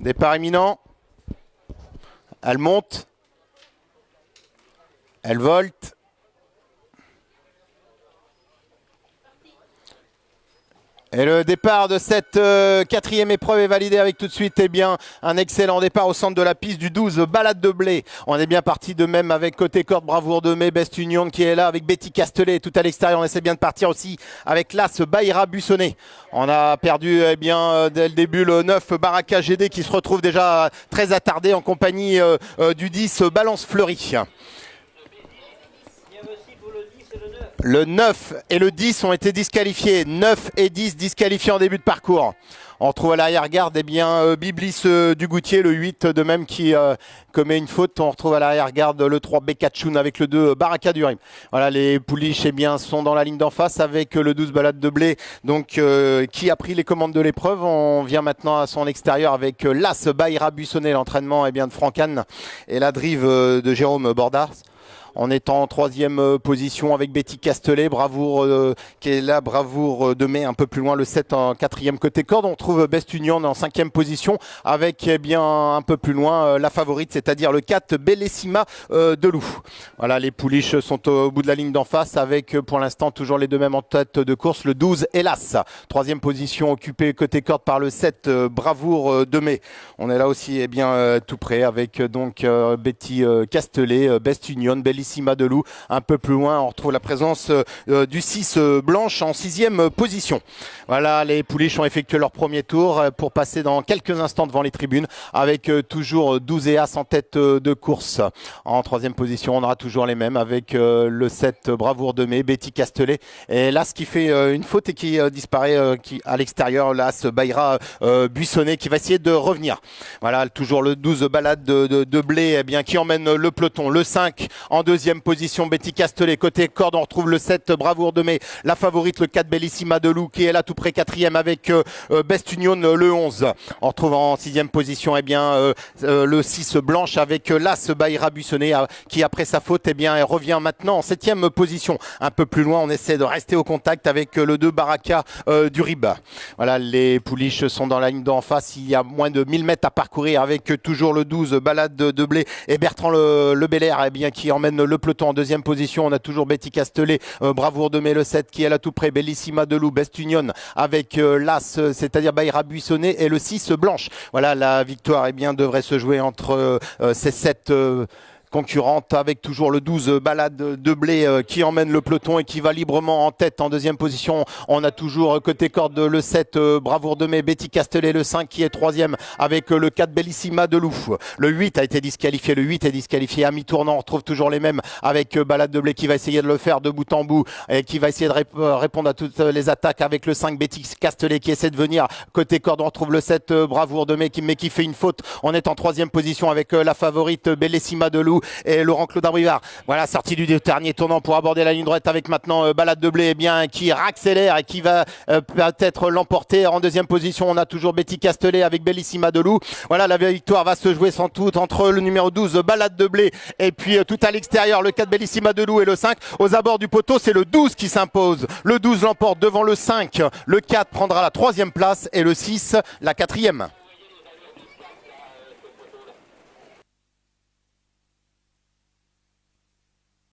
Départ imminent. Elle monte. Elle volte. Et le départ de cette quatrième épreuve est validé avec tout de suite un excellent départ au centre de la piste du 12 Balade de Blé. On est bien parti de même avec côté corde Bravoure de Mai, Best Union qui est là avec Betty Castelet tout à l'extérieur. On essaie bien de partir aussi avec l'As Baïra Buissonnet. On a perdu dès le début le 9 Baraka GD qui se retrouve déjà très attardé en compagnie du 10 Balance Fleury. Le 9 et le 10 ont été disqualifiés. 9 et 10 disqualifiés en début de parcours. On retrouve à l'arrière-garde Biblis Dugoutier, le 8 de même qui commet une faute. On retrouve à l'arrière-garde le 3 Bekatchoun avec le 2 Baraka Durim. Voilà, les pouliches sont dans la ligne d'en face avec le 12 Balade de Blé donc, qui a pris les commandes de l'épreuve. On vient maintenant à son extérieur avec l'As Baïra Buissonnet, l'entraînement de Franck Anne et la drive de Jérôme Bordars. On est en troisième position avec Betty Castelet, Bravoure qui est là, Bravoure de Mai un peu plus loin, le 7 en quatrième côté corde. On trouve Best Union en cinquième position avec un peu plus loin la favorite, c'est-à-dire le 4 Bellissima de Loup. Voilà, les pouliches sont au bout de la ligne d'en face avec pour l'instant toujours les deux mêmes en tête de course, le 12 Hélas. Troisième position occupée côté corde par le 7 Bravoure de Mai. On est là aussi tout près avec donc Betty Castelet, Best Union, Bellissima de Loup. Un peu plus loin, on retrouve la présence du 6 Blanche en sixième position. Voilà, les pouliches ont effectué leur premier tour pour passer dans quelques instants devant les tribunes avec toujours 12 et As en tête de course. En troisième position, on aura toujours les mêmes avec le 7 Bravoure de Mai, Betty Castelet et l'As qui fait une faute et qui disparaît à l'extérieur, l'As Baïra Buissonnet qui va essayer de revenir. Voilà, toujours le 12 Balade de Blé qui emmène le peloton. Le 5 en deuxième position, Betty Castelet. Côté corde, on retrouve le 7 Bravoure de Mai, la favorite, le 4 Bellissima de Loup qui est là tout près quatrième avec Best Union le 11. On retrouve en sixième position le 6 Blanche avec l'As Baïra Buissonnet qui après sa faute revient maintenant en septième position. Un peu plus loin, on essaie de rester au contact avec le 2 Baraka du Rib. Voilà, les pouliches sont dans la ligne d'en face. Il y a moins de 1000 mètres à parcourir avec toujours le 12 Balade de Blé et Bertrand le Belair qui emmène le peloton en deuxième position. On a toujours Betty Castelet, Bravoure de Mai le 7 qui est là tout près, Bellissima de Loup, Best Union avec l'As, c'est-à-dire Baïra Buissonnet et le 6 Blanche. Voilà, la victoire devrait se jouer entre ces 7 concurrente avec toujours le 12 Balade de Blé qui emmène le peloton et qui va librement en tête. En deuxième position, on a toujours côté corde le 7 Bravoure de Mai, Betty Castelet, le 5 qui est troisième avec le 4 Bellissima de Loup. Le 8 a été disqualifié, le 8 est disqualifié à mi-tournant. On retrouve toujours les mêmes avec Balade de Blé qui va essayer de le faire de bout en bout et qui va essayer de répondre à toutes les attaques avec le 5 Betty Castelet qui essaie de venir. Côté corde, on retrouve le 7 Bravoure de Mai qui fait une faute. On est en troisième position avec la favorite Bellissima de Loup et Laurent Claude Abrivard. Voilà, sortie du dernier tournant pour aborder la ligne droite avec maintenant Balade de Blé qui accélère et qui va peut-être l'emporter. En deuxième position, on a toujours Betty Castelet avec Bellissima de Loup. Voilà, la victoire va se jouer sans doute entre le numéro 12 Balade de Blé et puis tout à l'extérieur le 4 Bellissima de Loup et le 5. Aux abords du poteau, c'est le 12 qui s'impose. Le 12 l'emporte devant le 5. Le 4 prendra la troisième place et le 6 la quatrième.